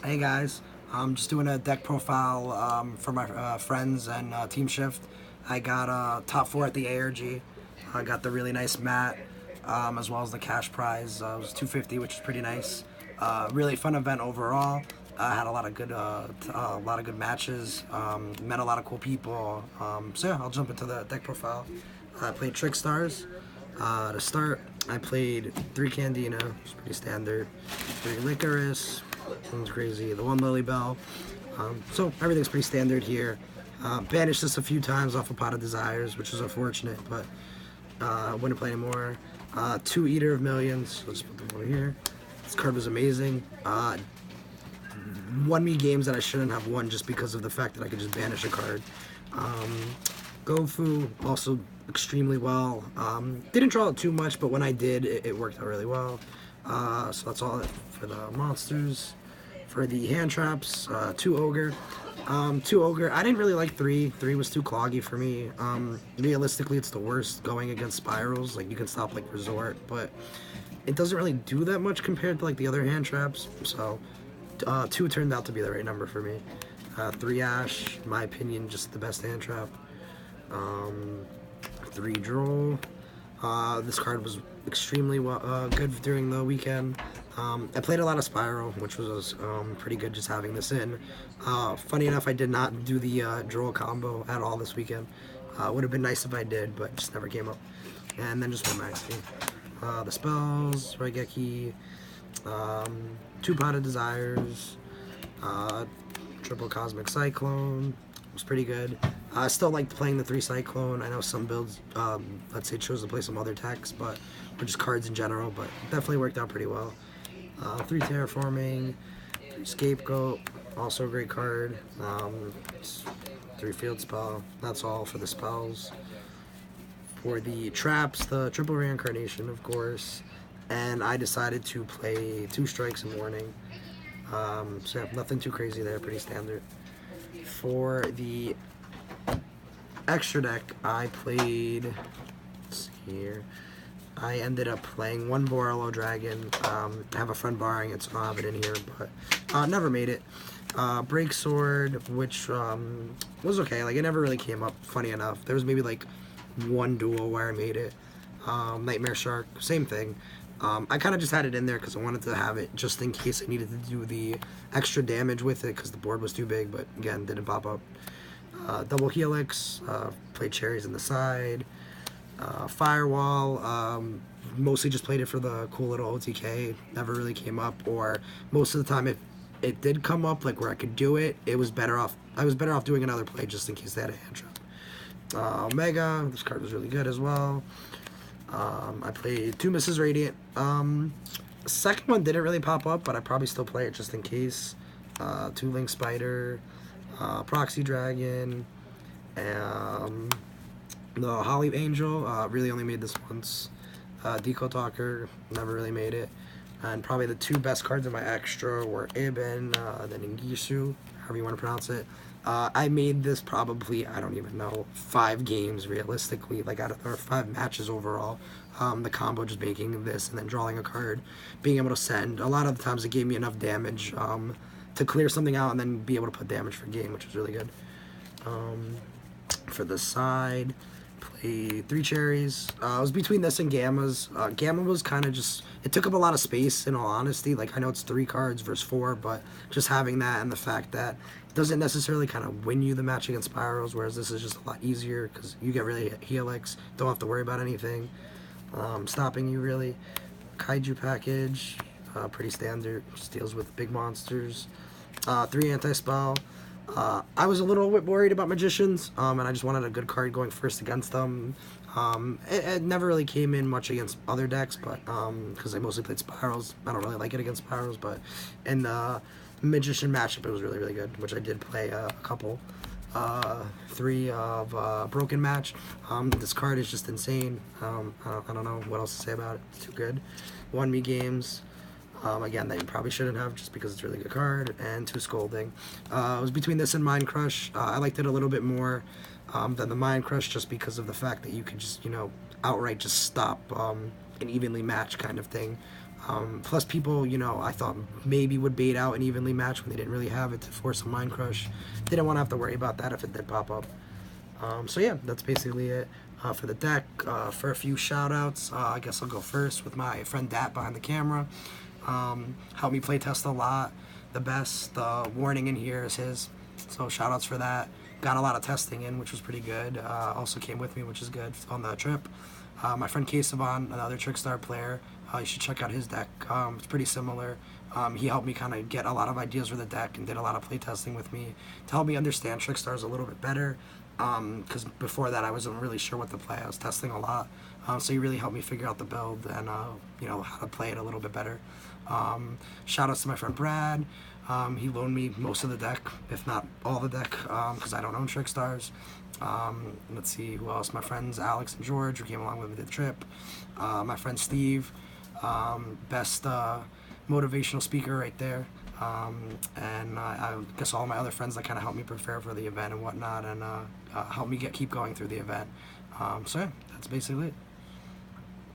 Hey guys, I'm just doing a deck profile for my friends and Team Shift. I got top 4 at the ARG. I got the really nice mat, as well as the cash prize. It was 250, which is pretty nice. Really fun event overall. I had a lot of good matches. Met a lot of cool people. So yeah, I'll jump into the deck profile. I played Trickstars. To start, I played 3 Candina, which is pretty standard. 3 Licorice. One's crazy. The 1 Lily Bell. So everything's pretty standard here. Banished this a few times off of Pot of Desires, which is unfortunate, but I wouldn't play anymore. 2 Eater of Millions. Let's put them over here. This card was amazing. Won me games that I shouldn't have won just because of the fact that I could just banish a card. Gofu also extremely well. Didn't draw it too much, but when I did, it worked out really well. So that's all for the monsters. For the hand traps, 2 Ogre. 2 Ogre, I didn't really like 3. 3 was too cloggy for me. Realistically, it's the worst going against spirals. Like, you can stop, like, Resort, but it doesn't really do that much compared to, like, the other hand traps. So, 2 turned out to be the right number for me. 3 Ash, in my opinion, just the best hand trap. 3 Droll. This card was extremely good during the weekend. I played a lot of Spiral, which was pretty good just having this in. Funny enough, I did not do the Droll combo at all this weekend. Would have been nice if I did, but just never came up. And then just 1 max team. The spells, Raigeki, 2 Pot of Desires, triple Cosmic Cyclone. Was pretty good. I still liked playing the 3 Cyclone. I know some builds, let's say, chose to play some other techs, or just cards in general, but definitely worked out pretty well. 3 Terraforming, 3 Scapegoat, also a great card. 3 Field Spell. That's all for the spells. For the traps, the triple Reincarnation, of course, and I decided to play 2 Strikes and Warning. So yeah, nothing too crazy there, pretty standard. For the extra deck, I played, let's see here, I ended up playing 1 Borrello Dragon. I have a friend borrowing it, so I don't have it in here, but never made it. Break Sword, which was okay. Like, it never really came up, funny enough. There was maybe like 1 duel where I made it. Nightmare Shark, same thing. I kind of just had it in there because I wanted to have it just in case I needed to do the extra damage with it because the board was too big, but again, didn't pop up. Double Helix, played Cherries in the side. Firewall, mostly just played it for the cool little OTK, never really came up, or most of the time if it did come up, like where I could do it, I was better off doing another play just in case they had a hand trap. Omega, this card was really good as well. I played 2 Mrs. Radiant. Second one didn't really pop up, but I probably still play it just in case. 2 Link Spider, Proxy Dragon, the Holly Angel, really only made this once. Deco Talker, never really made it. And probably the 2 best cards in my extra were Ib and then Ngishu, however you want to pronounce it. I made this probably, I don't even know, 5 games realistically, like or 5 matches overall. The combo just making this and then drawing a card, being able to send. A lot of the times it gave me enough damage to clear something out and then be able to put damage for game, which was really good. For the side, played 3 Cherries. I was between this and Gammas. Gamma was kind of just, it took up a lot of space in all honesty. Like, I know it's 3 cards versus 4, but just having that and the fact that it doesn't necessarily kind of win you the match against Spirals, whereas this is just a lot easier because you get really Helix, don't have to worry about anything stopping you really. Kaiju package, pretty standard, just deals with big monsters. 3 Anti-Spell. I was a little bit worried about Magicians, and I just wanted a good card going first against them. It never really came in much against other decks, but because I mostly played Spirals. I don't really like it against Spirals, but in the Magician matchup, it was really, really good, which I did play a couple. 3 of Broken Match. This card is just insane. I don't know what else to say about it. It's too good. Won me games. Again, that you probably shouldn't have just because it's a really good card. And 2 Scolding. I was between this and Mind Crush. I liked it a little bit more than the Mind Crush just because of the fact that you could just, outright just stop an evenly matched kind of thing. Plus, people, I thought maybe would bait out an evenly match when they didn't really have it to force a mind crush. Didn't want to have to worry about that if it did pop up. So yeah, that's basically it for the deck. For a few shout-outs, I guess I'll go first with my friend Dat behind the camera. Helped me play test a lot. The best warning in here is his, so shout-outs for that. Got a lot of testing in, which was pretty good. Also came with me, which is good, on the trip. My friend Kyser, another Trickstar player, you should check out his deck. It's pretty similar. He helped me kind of get a lot of ideas for the deck and did a lot of playtesting with me to help me understand Trickstars a little bit better. Because before that I wasn't really sure what to play. I was testing a lot. So he really helped me figure out the build and how to play it a little bit better. Shout outs to my friend Brad. He loaned me most of the deck, if not all the deck, because I don't own Trickstars. Let's see who else. My friends Alex and George, who came along with me to the trip. My friend Steve, best motivational speaker right there. And I guess all my other friends that kind of helped me prepare for the event and whatnot, and helped me keep going through the event. So yeah, that's basically it.